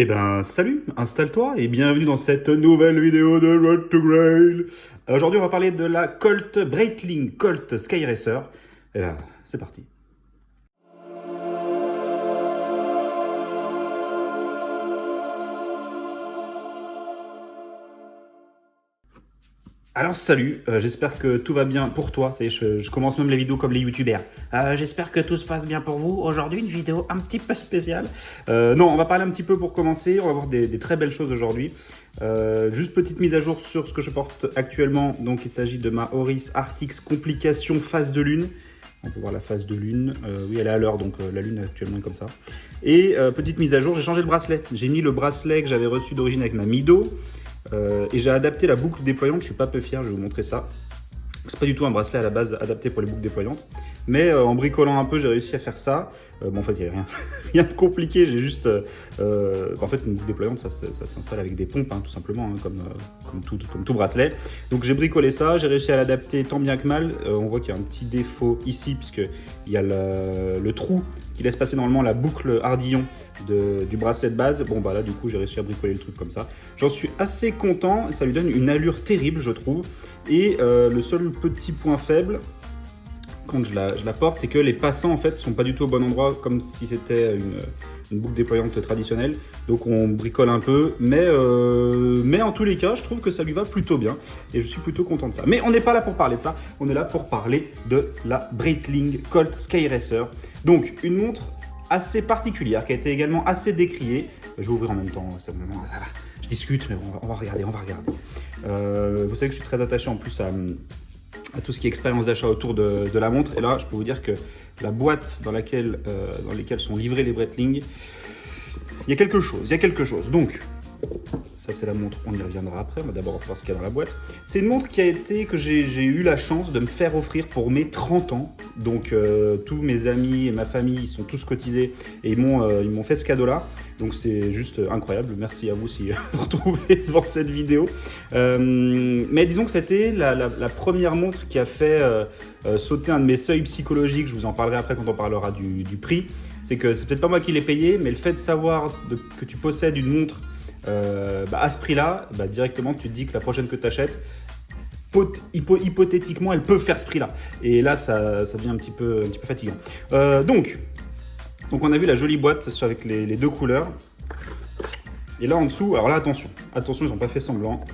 Eh ben, salut, installe-toi et bienvenue dans cette nouvelle vidéo de Road to Grail. Aujourd'hui, on va parler de la Colt Breitling Colt Sky Racer. Et ben, c'est parti. Alors salut, j'espère que tout va bien pour toi. Ça y est, je commence même les vidéos comme les youtubeurs. J'espère que tout se passe bien pour vous. Aujourd'hui, une vidéo un petit peu spéciale. Non, on va parler un petit peu pour commencer. On va voir des très belles choses aujourd'hui. Juste petite mise à jour sur ce que je porte actuellement. Donc il s'agit de ma Oris Arctix Complication phase de lune. On peut voir la phase de lune. Oui, elle est à l'heure, donc la lune actuellement est comme ça. Et petite mise à jour, j'ai changé le bracelet. J'ai mis le bracelet que j'avais reçu d'origine avec ma Mido. Et j'ai adapté la boucle déployante, je suis pas peu fier, je vais vous montrer ça. C'est pas du tout un bracelet à la base adapté pour les boucles déployantes, mais en bricolant un peu, j'ai réussi à faire ça. Bon, en fait, il n'y a rien de compliqué, j'ai juste... en fait, une boucle déployante, ça s'installe avec des pompes, hein, tout simplement, hein, comme tout bracelet. Donc j'ai bricolé ça, j'ai réussi à l'adapter tant bien que mal. On voit qu'il y a un petit défaut ici, puisqu'il y a le trou qui laisse passer normalement la boucle hardillon du bracelet de base. Bon, bah là, du coup, j'ai réussi à bricoler le truc comme ça. J'en suis assez content, ça lui donne une allure terrible, je trouve. Et le seul petit point faible, quand je la porte, c'est que les passants en fait sont pas du tout au bon endroit, comme si c'était une boucle déployante traditionnelle. Donc on bricole un peu, mais en tous les cas, je trouve que ça lui va plutôt bien et je suis plutôt content de ça. Mais on n'est pas là pour parler de ça, on est là pour parler de la Breitling Colt Sky Racer. Donc une montre assez particulière qui a été également assez décriée. Je vais ouvrir en même temps, je discute, mais on va regarder. Vous savez que je suis très attaché en plus à tout ce qui est expérience d'achat autour de la montre. Et là, je peux vous dire que la boîte dans lesquelles sont livrés les Breitling, il y a quelque chose. Donc, ça c'est la montre, on y reviendra après, on va d'abord voir ce qu'il y a dans la boîte. C'est une montre que j'ai eu la chance de me faire offrir pour mes 30 ans. Donc tous mes amis et ma famille ils sont tous cotisés et ils m'ont fait ce cadeau-là. Donc c'est juste incroyable, merci à vous si vous retrouvez devant cette vidéo. Mais disons que c'était la première montre qui a fait sauter un de mes seuils psychologiques. Je vous en parlerai après quand on parlera du prix. C'est que c'est peut-être pas moi qui l'ai payé, mais le fait de savoir que tu possèdes une montre à ce prix-là, directement tu te dis que la prochaine que tu achètes, hypothétiquement, elle peut faire ce prix-là. Et là, ça devient un petit peu fatigant. Donc, on a vu la jolie boîte avec les deux couleurs. Et là, en dessous, alors là, attention, ils n'ont pas fait semblant.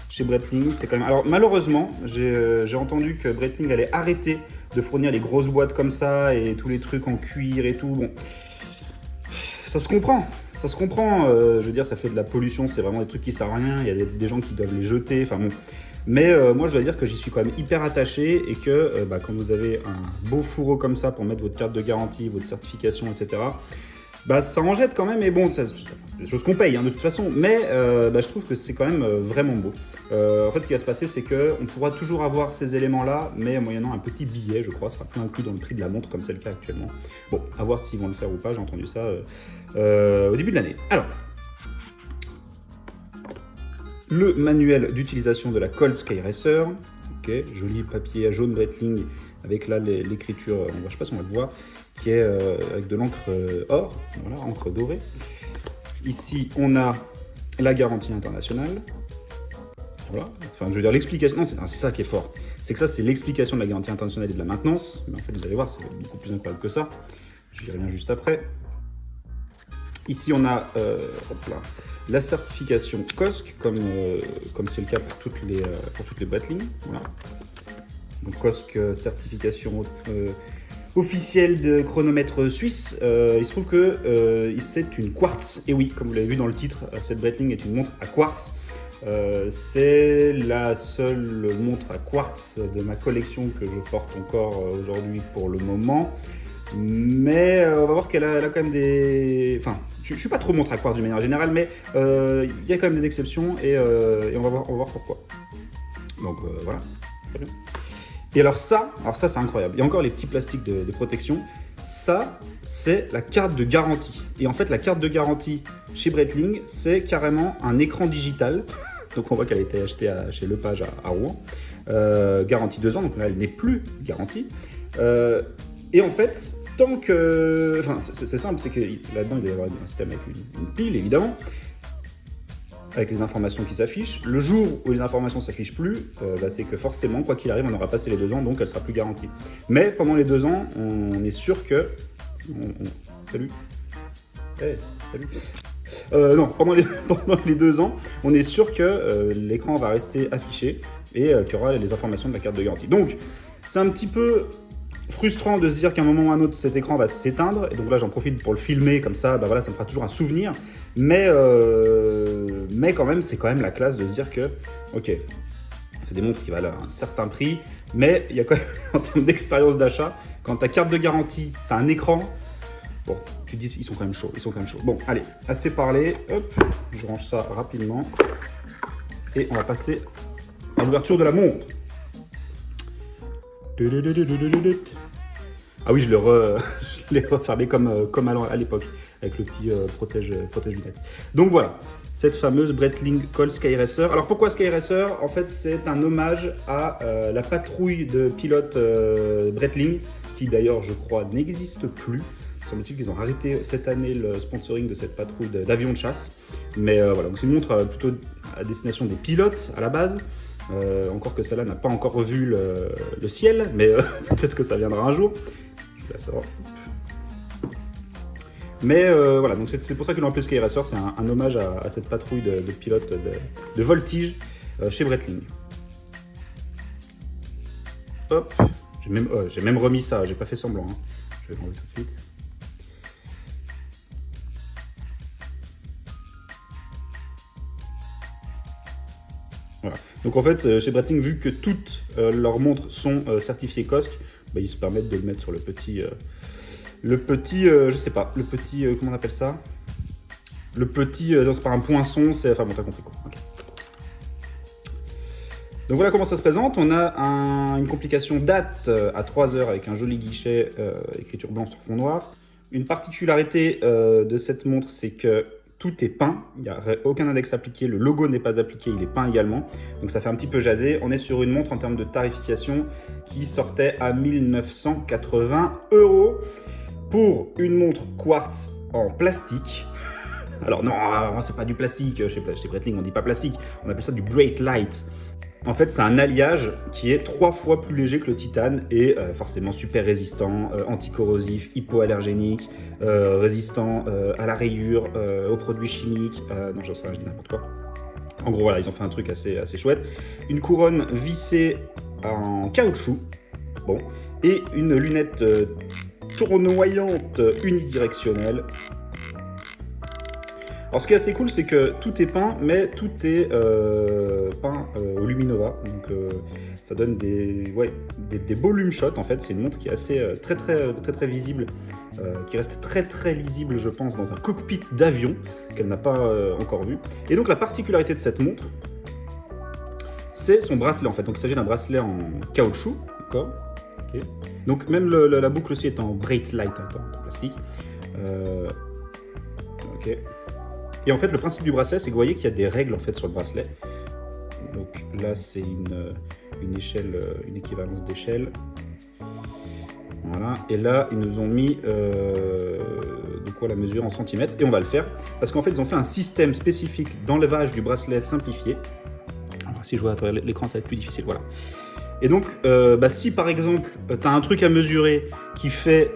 Chez Breitling, c'est quand même... Alors, malheureusement, j'ai entendu que Breitling allait arrêter de fournir les grosses boîtes comme ça et tous les trucs en cuir et tout. Bon, ça se comprend. Je veux dire, ça fait de la pollution, c'est vraiment des trucs qui servent à rien. Il y a des gens qui doivent les jeter. Enfin bon. Mais moi, je dois dire que j'y suis quand même hyper attaché et que quand vous avez un beau fourreau comme ça pour mettre votre carte de garantie, votre certification, etc., ça en jette quand même. Et bon, c'est des choses qu'on paye hein, de toute façon. Mais je trouve que c'est quand même vraiment beau. En fait, ce qui va se passer, c'est qu'on pourra toujours avoir ces éléments-là, mais moyennant un petit billet, je crois, sera inclus dans le prix de la montre, comme c'est le cas actuellement. Bon, à voir s'ils vont le faire ou pas, j'ai entendu ça au début de l'année. Alors, le manuel d'utilisation de la Colt Sky Racer. Ok, joli papier à jaune Breitling avec là l'écriture, je ne sais pas si on va le voir, qui est avec de l'encre or, voilà, encre dorée. Ici, on a la garantie internationale. Voilà, enfin, je veux dire l'explication, non, c'est ça qui est fort. C'est que ça, c'est l'explication de la garantie internationale et de la maintenance. Mais en fait, vous allez voir, c'est beaucoup plus incroyable que ça. J'y reviens juste après. Ici, on a la certification COSC, comme c'est le cas pour toutes les Breitling. Voilà. Donc COSC, certification officielle de chronomètre suisse. Il se trouve que c'est une quartz. Et oui, comme vous l'avez vu dans le titre, cette Breitling est une montre à quartz. C'est la seule montre à quartz de ma collection que je porte encore aujourd'hui pour le moment. Mais on va voir qu'elle a quand même des... Enfin, je ne suis pas trop montre à quartz d'une manière générale, mais il y a quand même des exceptions et on va voir pourquoi. Donc voilà, très bien. Et alors ça c'est incroyable. Il y a encore les petits plastiques de protection. Ça, c'est la carte de garantie. Et en fait, la carte de garantie chez Breitling, c'est carrément un écran digital. Donc on voit qu'elle a été achetée chez Lepage à Rouen. Garantie 2 ans, donc là elle n'est plus garantie. Et en fait, tant que... Enfin, c'est simple, c'est que là-dedans, il doit y avoir un système avec une pile, évidemment, avec les informations qui s'affichent. Le jour où les informations ne s'affichent plus, c'est que forcément, quoi qu'il arrive, on aura passé les 2 ans, donc elle sera plus garantie. Mais pendant les 2 ans, on est sûr que... Salut. Hey, salut. Non, pendant les 2 ans, on est sûr que l'écran va rester affiché et qu'il y aura les informations de la carte de garantie. Donc, c'est un petit peu frustrant de se dire qu'à un moment ou à un autre, cet écran va s'éteindre. Et donc là, j'en profite pour le filmer, comme ça, voilà, ça me fera toujours un souvenir. Mais quand même, c'est quand même la classe de se dire que, ok, c'est des montres qui valent un certain prix, mais il y a quand même, en termes d'expérience d'achat, quand ta carte de garantie, c'est un écran, bon, tu te dis, ils sont quand même chauds, Bon, allez, assez parlé, hop, je range ça rapidement. Et on va passer à l'ouverture de la montre. Ah oui, je l'ai refermé comme à l'époque, avec le petit protège-lunettes. Donc voilà, cette fameuse Breitling Colt Skyracer. Alors pourquoi Skyracer? En fait, c'est un hommage à la patrouille de pilotes Breitling, qui d'ailleurs, je crois, n'existe plus. Semble-t-il qu'ils ont arrêté cette année le sponsoring de cette patrouille d'avions de chasse. Mais voilà, c'est une montre plutôt à destination des pilotes à la base. Encore que celle-là n'a pas encore revu le ciel, mais peut-être que ça viendra un jour. Je vais la savoir. Mais voilà, donc c'est pour ça qu'ils l'ont appelé Skyracer, c'est un hommage à cette patrouille de pilotes de voltige chez Breitling. Hop, j'ai même remis ça, j'ai pas fait semblant, hein. Je vais l'enlever tout de suite. Voilà. Donc en fait, chez Breitling, vu que toutes leurs montres sont certifiées COSC, ils se permettent de le mettre sur le petit, je sais pas, le petit, comment on appelle ça? Le petit, non c'est pas un poinçon, c'est, enfin bon t'as compris quoi. Okay. Donc voilà comment ça se présente, on a une complication date à 3 heures avec un joli guichet, écriture blanche sur fond noir. Une particularité de cette montre, c'est que tout est peint, il n'y a aucun index appliqué, le logo n'est pas appliqué, il est peint également. Donc ça fait un petit peu jaser. On est sur une montre en termes de tarification qui sortait à 1980 € pour une montre quartz en plastique. Alors non, c'est pas du plastique, chez Breitling on dit pas plastique, on appelle ça du Great Light. En fait, c'est un alliage qui est 3 fois plus léger que le titane et forcément super résistant, anticorrosif, hypoallergénique, résistant à la rayure, aux produits chimiques. Non, je dis n'importe quoi. En gros, voilà, ils ont fait un truc assez chouette. Une couronne vissée en caoutchouc, bon, et une lunette tournoyante unidirectionnelle. Alors ce qui est assez cool, c'est que tout est peint, mais tout est peint au Luminova, donc ça donne des beaux lume shots en fait. C'est une montre qui est assez très visible, qui reste très lisible, je pense, dans un cockpit d'avion qu'elle n'a pas encore vu. Et donc la particularité de cette montre, c'est son bracelet en fait. Donc il s'agit d'un bracelet en caoutchouc, d'accord. Okay. Donc même la boucle aussi est en Breitling Light, en plastique. Ok. Et en fait, le principe du bracelet, c'est que vous voyez qu'il y a des règles en fait sur le bracelet. Donc là, c'est une échelle, une équivalence d'échelle. Voilà. Et là, ils nous ont mis de quoi la mesure en centimètres. Et on va le faire parce qu'en fait, ils ont fait un système spécifique d'enlevage du bracelet simplifié. Alors, si je vois à travers l'écran, ça va être plus difficile. Voilà. Et donc, si par exemple, tu as un truc à mesurer qui fait,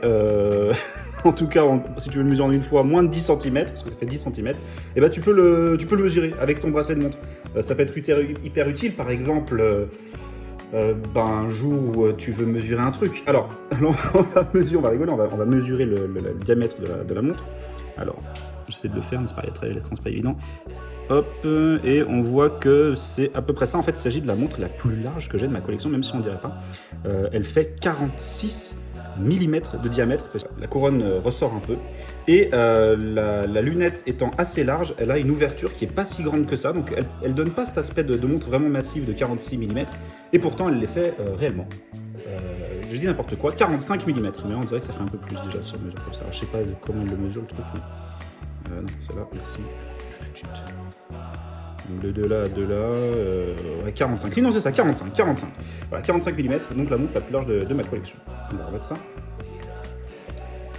en tout cas, si tu veux le mesurer en une fois, moins de 10 cm, parce que ça fait 10 cm, et ben tu peux le mesurer avec ton bracelet de montre. Ça peut être hyper utile, par exemple, un jour où tu veux mesurer un truc. Alors, on va rigoler, on va mesurer le diamètre de la montre. Alors, j'essaie de le faire, mais c'est pas évident. Hop, et on voit que c'est à peu près ça. En fait, il s'agit de la montre la plus large que j'ai de ma collection, même si on ne dirait pas. Elle fait 46 mm de diamètre. La couronne ressort un peu. Et la lunette étant assez large, elle a une ouverture qui n'est pas si grande que ça. Donc, elle ne donne pas cet aspect de montre vraiment massive de 46 mm. Et pourtant, elle les fait réellement. Je dis n'importe quoi, 45 mm. Mais on dirait que ça fait un peu plus déjà sur mesure comme ça. Alors, je ne sais pas comment elle le mesure le truc. Non, c'est là, merci. De là, 45. Sinon, c'est ça, 45. Voilà, 45 mm, donc la montre la plus large de ma collection. On va remettre ça.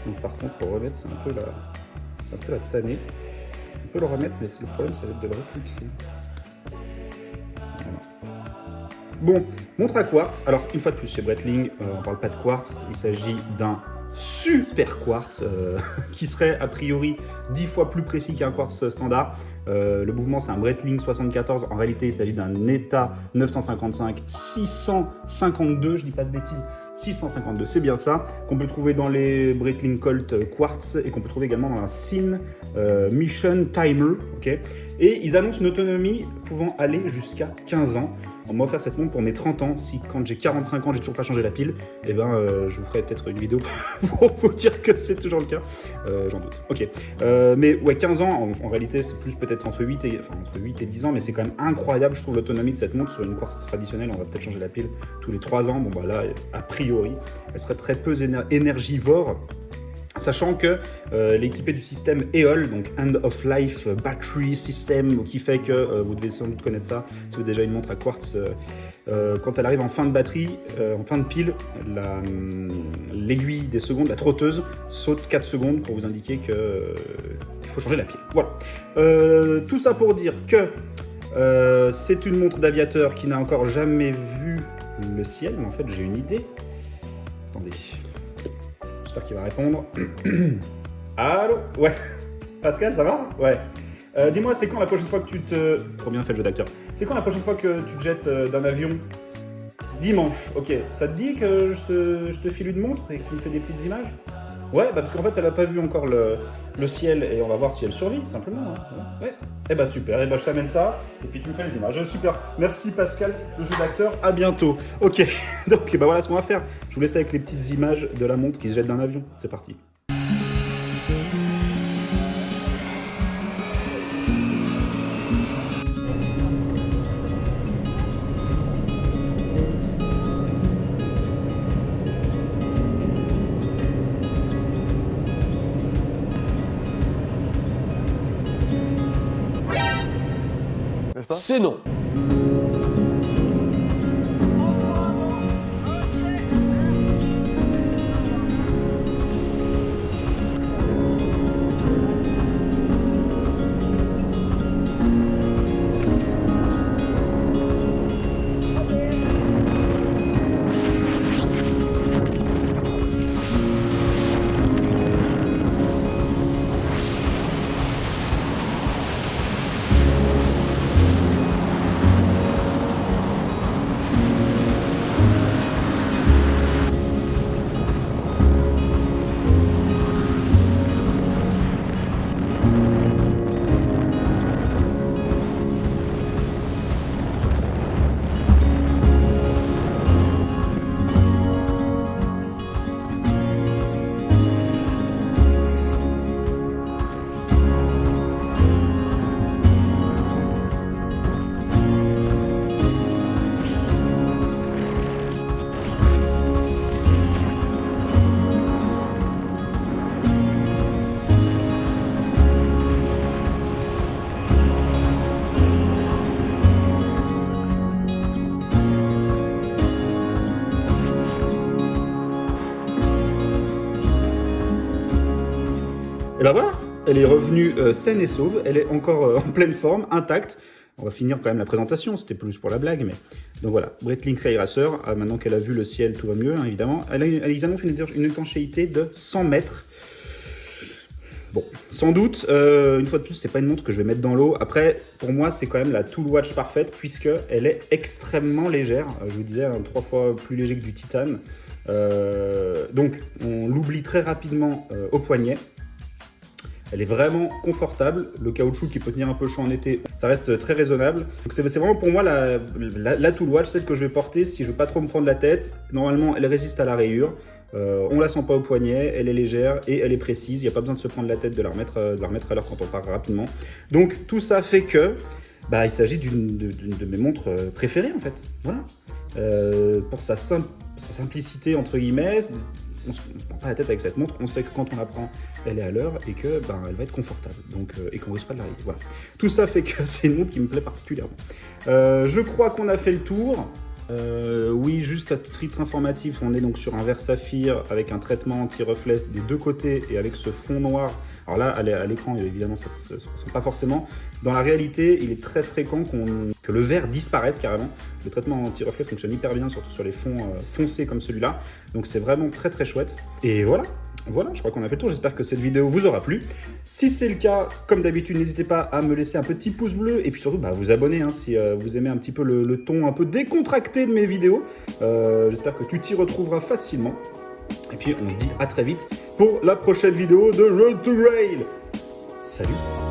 Donc par contre, pour remettre, c'est un peu la tannée. On peut le remettre, mais le problème, ça va être de le repulser. Voilà. Bon, montre à quartz. Alors, une fois de plus, chez Breitling, on ne parle pas de quartz. Il s'agit d'un super quartz qui serait a priori 10 fois plus précis qu'un quartz standard. Le mouvement, c'est un Breitling 74. En réalité, il s'agit d'un ETA 955 652. Je dis pas de bêtises. 652, c'est bien ça, qu'on peut trouver dans les Breitling Colt Quartz et qu'on peut trouver également dans un SIN Mission Timer. Okay, et ils annoncent une autonomie pouvant aller jusqu'à 15 ans. On m'a offert cette montre pour mes 30 ans. Si quand j'ai 45 ans, j'ai toujours pas changé la pile, eh ben, je vous ferai peut-être une vidéo pour vous dire que c'est toujours le cas. J'en doute. Ok. Mais ouais, 15 ans, en réalité, c'est plus peut-être entre 8 et 10 ans, mais c'est quand même incroyable, je trouve, l'autonomie de cette montre. Sur une quartz traditionnelle, on va peut-être changer la pile tous les 3 ans. Bon, bah là, a priori, elle serait très peu énergivore. Sachant que l'équipée du système EOL, donc End of Life Battery System, qui fait que vous devez sans doute connaître ça, si vous avez déjà une montre à quartz, quand elle arrive en fin de batterie, en fin de pile, l'aiguille des secondes, la trotteuse, saute 4 secondes pour vous indiquer qu'il faut changer la pile. Voilà. Tout ça pour dire que c'est une montre d'aviateur qui n'a encore jamais vu le ciel, mais en fait j'ai une idée. Attendez. J'espère qu'il va répondre. Allô? Ouais. Pascal, ça va? Ouais. Dis-moi, c'est quand la prochaine fois que tu te... Trop bien fait le jeu d'acteur. C'est quand la prochaine fois que tu te jettes d'un avion? Dimanche. Ok. Ça te dit que je te file une montre et que tu me fais des petites images? Ouais, bah parce qu'en fait, elle n'a pas vu encore le ciel et on va voir si elle survit, simplement. Hein. Ouais. Eh bah super, eh bah je t'amène ça et puis tu me fais les images. Super. Merci Pascal, le jeu d'acteur. À bientôt. Ok. Donc bah voilà ce qu'on va faire. Je vous laisse avec les petites images de la montre qui se jette d'un avion. C'est parti. C'est non. Et ben voilà, elle est revenue saine et sauve, elle est encore en pleine forme, intacte. On va finir quand même la présentation, c'était plus pour la blague, mais... Donc voilà, Breitling Skyracer, maintenant qu'elle a vu le ciel, tout va mieux, hein, évidemment. Ils annoncent une étanchéité de 100 mètres. Bon, sans doute, une fois de plus, c'est pas une montre que je vais mettre dans l'eau. Après, pour moi, c'est quand même la Tool Watch parfaite, puisqu'elle est extrêmement légère. Je vous disais, 3 fois plus léger que du titane. Donc, on l'oublie très rapidement au poignet. Elle est vraiment confortable, le caoutchouc qui peut tenir un peu chaud en été, ça reste très raisonnable. Donc c'est vraiment pour moi la Tool Watch, celle que je vais porter si je veux pas trop me prendre la tête. Normalement, elle résiste à la rayure, on la sent pas au poignet, elle est légère et elle est précise. Il n'y a pas besoin de se prendre la tête de la remettre à l'heure quand on part rapidement. Donc tout ça fait que il s'agit d'une de mes montres préférées en fait. Voilà. Pour sa simplicité entre guillemets. On ne se prend pas la tête avec cette montre, on sait que quand on la prend, elle est à l'heure et que elle va être confortable, donc, et qu'on ne risque pas de la rayer. Voilà. Tout ça fait que c'est une montre qui me plaît particulièrement. Je crois qu'on a fait le tour. Oui, juste à titre informatif, on est donc sur un verre saphir avec un traitement anti-reflet des deux côtés et avec ce fond noir. Alors là, à l'écran, évidemment, ça ne se ressent pas forcément. Dans la réalité, il est très fréquent que le verre disparaisse carrément. Le traitement anti-reflet fonctionne hyper bien, surtout sur les fonds foncés comme celui-là. Donc c'est vraiment très très chouette. Et voilà. Voilà, je crois qu'on a fait le tour, j'espère que cette vidéo vous aura plu. Si c'est le cas, comme d'habitude, n'hésitez pas à me laisser un petit pouce bleu et puis surtout vous abonner si vous aimez un petit peu le ton un peu décontracté de mes vidéos. J'espère que tu t'y retrouveras facilement. Et puis on se dit à très vite pour la prochaine vidéo de Road to Rail. Salut!